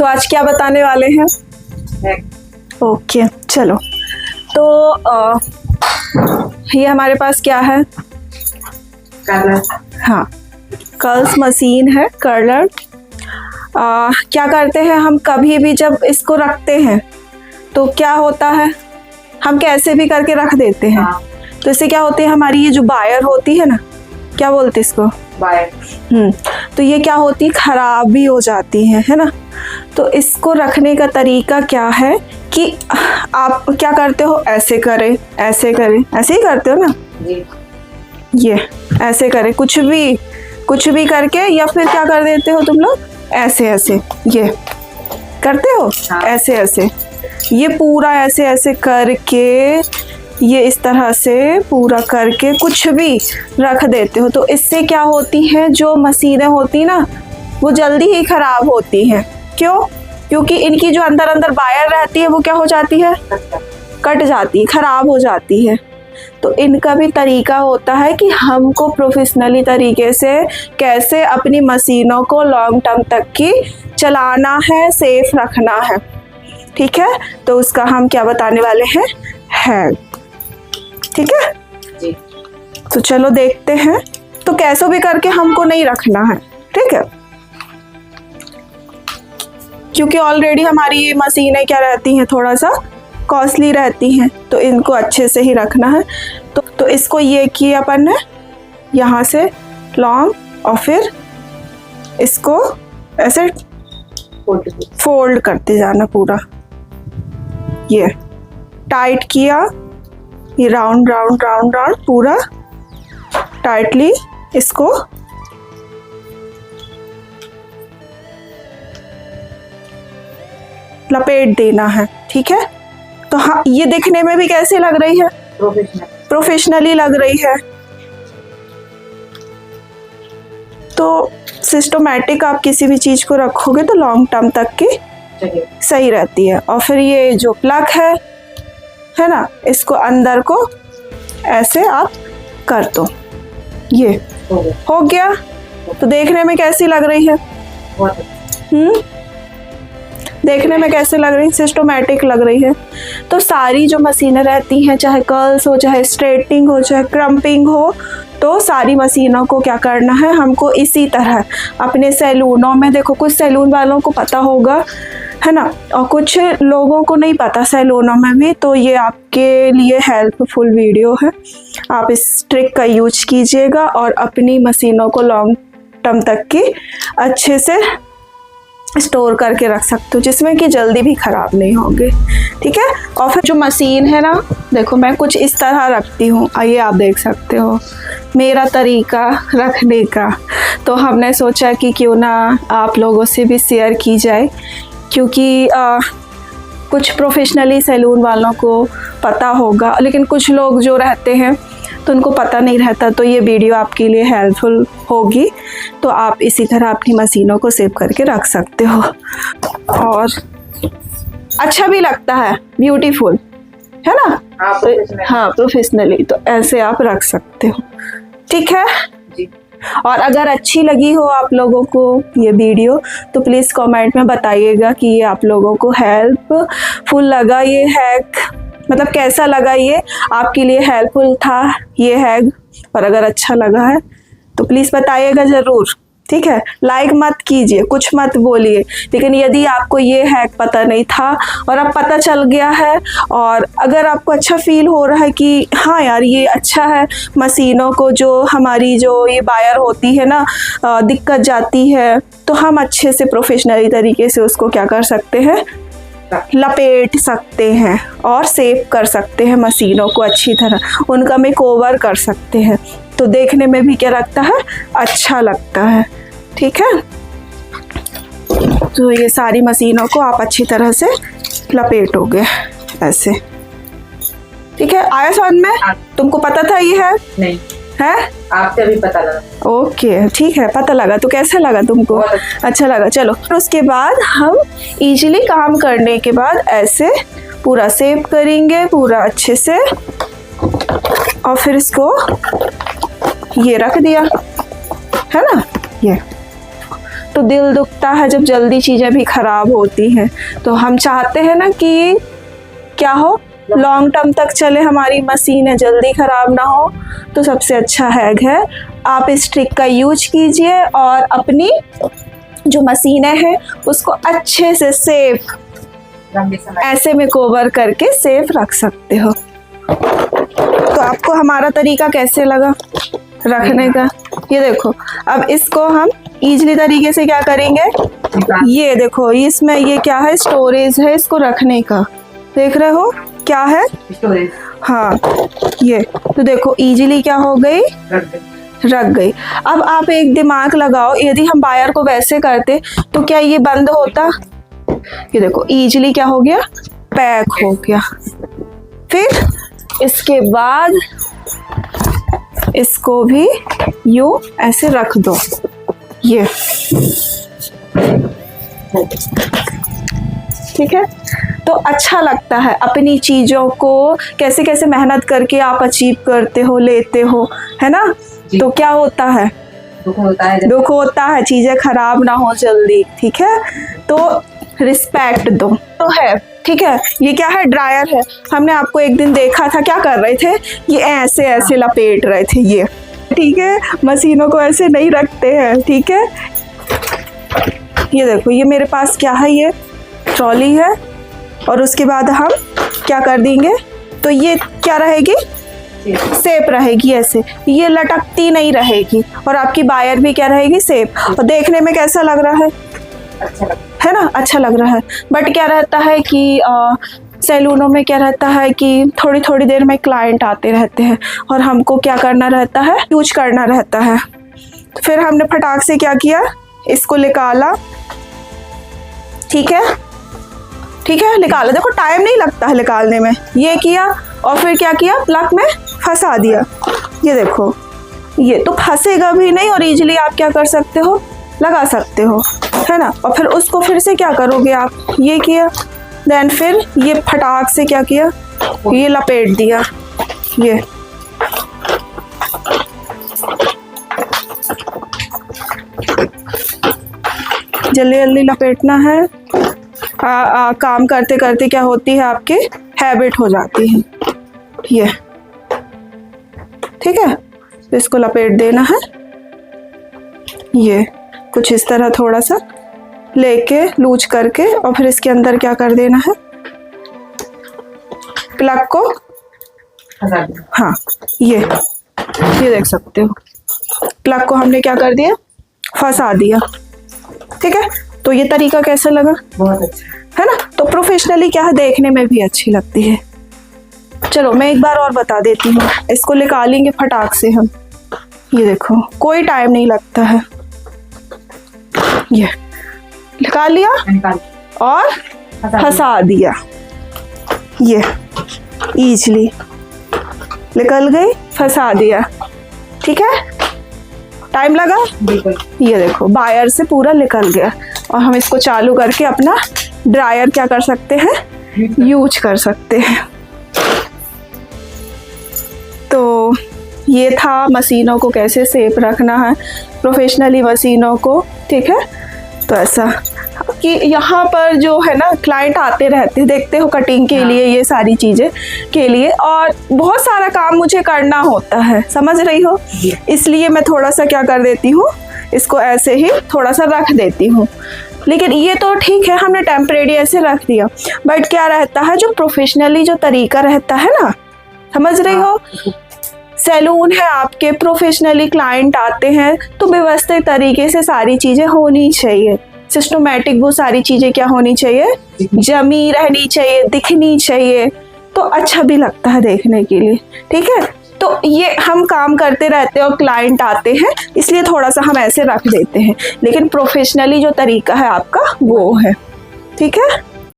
तो आज क्या बताने वाले हैं? ओके चलो, तो ये हमारे पास क्या है? कर्लर। हाँ, कर्ल्स मशीन है, कर्लर। क्या करते हैं हम, कभी भी जब इसको रखते हैं तो क्या होता है, हम कैसे भी करके रख देते हैं। हाँ। तो इससे क्या होती है, हमारी ये जो वायर होती है ना, क्या बोलते हैं इसको, वायर। तो ये क्या होती है, खराब भी हो जाती है ना। तो इसको रखने का तरीका क्या है कि आप क्या करते हो, ऐसे करें, ऐसे करें, ऐसे ही करते हो ना जी। ये ऐसे करें, कुछ भी करके, या फिर क्या कर देते हो तुम लोग, ऐसे ऐसे ये करते हो। हाँ। ऐसे ऐसे ये पूरा ऐसे ऐसे करके, ये इस तरह से पूरा करके कुछ भी रख देते हो। तो इससे क्या होती है, जो मशीनें होती ना वो जल्दी ही खराब होती हैं। क्यों? क्योंकि इनकी जो अंदर अंदर वायर रहती है वो क्या हो जाती है, कट जाती है, खराब हो जाती है। तो इनका भी तरीका होता है कि हमको प्रोफेशनली तरीके से कैसे अपनी मशीनों को लॉन्ग टर्म तक की चलाना है, सेफ रखना है। ठीक है, तो उसका हम क्या बताने वाले हैं, हैक। ठीक है जी। तो चलो देखते हैं। तो कैसो भी करके हमको नहीं रखना है, ठीक है, क्योंकि ऑलरेडी हमारी ये मशीनें क्या रहती हैं, थोड़ा सा कॉस्टली रहती हैं, तो इनको अच्छे से ही रखना है। तो इसको ये किया अपन ने यहाँ से लॉन्ग, और फिर इसको ऐसे फोल्ड करते जाना पूरा, ये टाइट किया, ये राउंड राउंड राउंड राउंड पूरा टाइटली इसको लपेट देना है। ठीक है, तो हाँ, ये देखने में भी कैसे लग रही है, प्रोफेशनली लग रही है। तो सिस्टमैटिक आप किसी भी चीज को रखोगे तो लॉन्ग टर्म तक की सही रहती है। और फिर ये जो प्लग है ना, इसको अंदर को ऐसे आप कर दो, ये हो गया। तो देखने में कैसी लग रही है, देखने में कैसे लग रही है, सिस्टमैटिक लग रही है। तो सारी जो मशीनें रहती हैं, चाहे कर्ल्स हो, चाहे स्ट्रेटनिंग हो, चाहे क्रम्पिंग हो, तो सारी मशीनों को क्या करना है, हमको इसी तरह अपने सैलूनों में, देखो कुछ सैलून वालों को पता होगा, है ना, और कुछ लोगों को नहीं पता सैलूनों में भी। तो ये आपके लिए हेल्पफुल वीडियो है, आप इस ट्रिक का यूज कीजिएगा और अपनी मशीनों को लॉन्ग टर्म तक की अच्छे से स्टोर करके रख सकते हो, जिसमें कि जल्दी भी ख़राब नहीं होंगे। ठीक है, और फिर जो मशीन है ना, देखो मैं कुछ इस तरह रखती हूँ, आइए आप देख सकते हो मेरा तरीका रखने का। तो हमने सोचा कि क्यों ना आप लोगों से भी शेयर की जाए, क्योंकि कुछ प्रोफेशनली सैलून वालों को पता होगा, लेकिन कुछ लोग जो रहते हैं तो उनको पता नहीं रहता। तो ये वीडियो आपके लिए हेल्पफुल होगी, तो आप इसी तरह अपनी मशीनों को सेव करके रख सकते हो और अच्छा भी लगता है, ब्यूटीफुल है ना। हाँ, प्रोफेशनली तो ऐसे आप रख सकते हो। ठीक है जी। और अगर अच्छी लगी हो आप लोगों को ये वीडियो, तो प्लीज़ कमेंट में बताइएगा कि ये आप लोगों को हेल्पफुल लगा, ये हैक, मतलब कैसा लगा, ये आपके लिए हेल्पफुल था ये हैक। और अगर अच्छा लगा है तो प्लीज़ बताइएगा ज़रूर। ठीक है, लाइक मत कीजिए, कुछ मत बोलिए, लेकिन यदि आपको ये हैक पता नहीं था और अब पता चल गया है, और अगर आपको अच्छा फील हो रहा है कि हाँ यार ये अच्छा है, मशीनों को जो हमारी जो ये वायर होती है ना दिक्कत जाती है, तो हम अच्छे से प्रोफेशनली तरीके से उसको क्या कर सकते हैं, लपेट सकते हैं और सेव कर सकते हैं मशीनों को अच्छी तरह, उनका मेकओवर कर सकते हैं। तो देखने में भी क्या लगता है, अच्छा लगता है। ठीक है, तो ये सारी मशीनों को आप अच्छी तरह से लपेटोगे ऐसे। ठीक है, आया समझ में? तुमको पता था ये है? नहीं है, आपसे भी पता लगा। ओके ठीक है, पता लगा। तो कैसा लगा तुमको? अच्छा लगा। चलो, उसके बाद हम इजीली काम करने के बाद ऐसे पूरा सेव करेंगे पूरा अच्छे से, और फिर इसको ये रख दिया है ना, ये तो दिल दुखता है जब जल्दी चीज़ें भी खराब होती हैं। तो हम चाहते हैं ना कि क्या हो, लॉन्ग टर्म तक चले, हमारी मशीनें जल्दी खराब ना हो। तो सबसे अच्छा हैक है, आप इस ट्रिक का यूज कीजिए और अपनी जो मशीनें हैं उसको अच्छे से सेफ ऐसे में कवर करके सेफ रख सकते हो। तो आपको हमारा तरीका कैसे लगा रखने का? ये देखो, अब इसको हम इजीली तरीके से क्या करेंगे, ये देखो इसमें ये क्या है, स्टोरेज है इसको रखने का, देख रहे हो क्या है स्टोरेज। हाँ, ये तो देखो इजीली क्या हो गई, रख गई। अब आप एक दिमाग लगाओ, यदि हम वायर को वैसे करते तो क्या ये बंद होता? ये देखो इजीली क्या हो गया, पैक हो गया। फिर इसके बाद इसको भी यूं ऐसे रख दो, ये ठीक है। तो अच्छा लगता है अपनी चीज़ों को कैसे कैसे मेहनत करके आप अचीव करते हो, लेते हो, है ना। तो क्या होता है, दुख होता है चीज़ें खराब ना हो जल्दी, ठीक है। तो रिस्पेक्ट दो तो है, ठीक है। ये क्या है, ड्रायर है। हमने आपको एक दिन देखा था क्या कर रहे थे, ये ऐसे ऐसे लपेट रहे थे, ये ठीक है। मशीनों को ऐसे नहीं रखते हैं, ठीक है। ये देखो, ये मेरे पास क्या है, ये ट्रॉली है और उसके बाद हम क्या कर देंगे, तो ये क्या रहेगी, सेफ रहेगी ऐसे, ये लटकती नहीं रहेगी और आपकी वायर भी क्या रहेगी, सेफ। और देखने में कैसा लग रहा है, है ना, अच्छा लग रहा है। बट क्या रहता है कि सैलूनों में क्या रहता है कि थोड़ी थोड़ी देर में क्लाइंट आते रहते हैं और हमको क्या करना रहता है, यूज करना रहता है। तो फिर हमने फटाक से क्या किया, इसको निकाला, ठीक है, ठीक है, निकाला। देखो टाइम नहीं लगता है निकालने में, ये किया और फिर क्या किया, प्लग में फंसा दिया। ये देखो, ये तो फंसेगा भी नहीं और इजीली आप क्या कर सकते हो, लगा सकते हो, है ना। और फिर उसको फिर से क्या करोगे आप, ये किया, देन फिर ये फटाक से क्या किया, ये लपेट दिया, ये जल्दी जल्दी लपेटना है। काम करते करते क्या होती है, आपकी हैबिट हो जाती है, ये ठीक है। तो इसको लपेट देना है, ये कुछ इस तरह थोड़ा सा लेके लूज करके और फिर इसके अंदर क्या कर देना है, प्लग को, हाँ ये देख सकते हो, प्लग को हमने क्या कर दिया, फंसा दिया, ठीक है। तो ये तरीका कैसा लगा, बहुत अच्छा है ना। तो प्रोफेशनली क्या है, देखने में भी अच्छी लगती है। चलो मैं एक बार और बता देती हूँ, इसको निकालेंगे फटाक से हम, ये देखो कोई टाइम नहीं लगता है, ये निकाल लिया और फंसा दिया, ये इजली निकल गई, फंसा दिया, ठीक है। टाइम लगा, ये देखो वायर से पूरा निकल गया और हम इसको चालू करके अपना ड्रायर क्या कर सकते हैं, यूज कर सकते हैं। तो ये था मशीनों को कैसे सेफ रखना है, प्रोफेशनली मशीनों को, ठीक है। तो ऐसा कि यहाँ पर जो है ना क्लाइंट आते रहते, देखते हो कटिंग के लिए, ये सारी चीज़ें के लिए, और बहुत सारा काम मुझे करना होता है, समझ रही हो। इसलिए मैं थोड़ा सा क्या कर देती हूँ, इसको ऐसे ही थोड़ा सा रख देती हूँ। लेकिन ये तो ठीक है, हमने टेम्परेरी ऐसे रख दिया, बट क्या रहता है जो प्रोफेशनली जो तरीका रहता है ना, समझ रही हो, सैलून है आपके, प्रोफेशनली क्लाइंट आते हैं तो व्यवस्थित तरीके से सारी चीज़ें होनी चाहिए, सिस्टमैटिक वो सारी चीज़ें क्या होनी चाहिए, जमी रहनी चाहिए, दिखनी चाहिए, तो अच्छा भी लगता है देखने के लिए, ठीक है। तो ये हम काम करते रहते हैं और क्लाइंट आते हैं, इसलिए थोड़ा सा हम ऐसे रख देते हैं, लेकिन प्रोफेशनली जो तरीका है आपका वो है, ठीक है।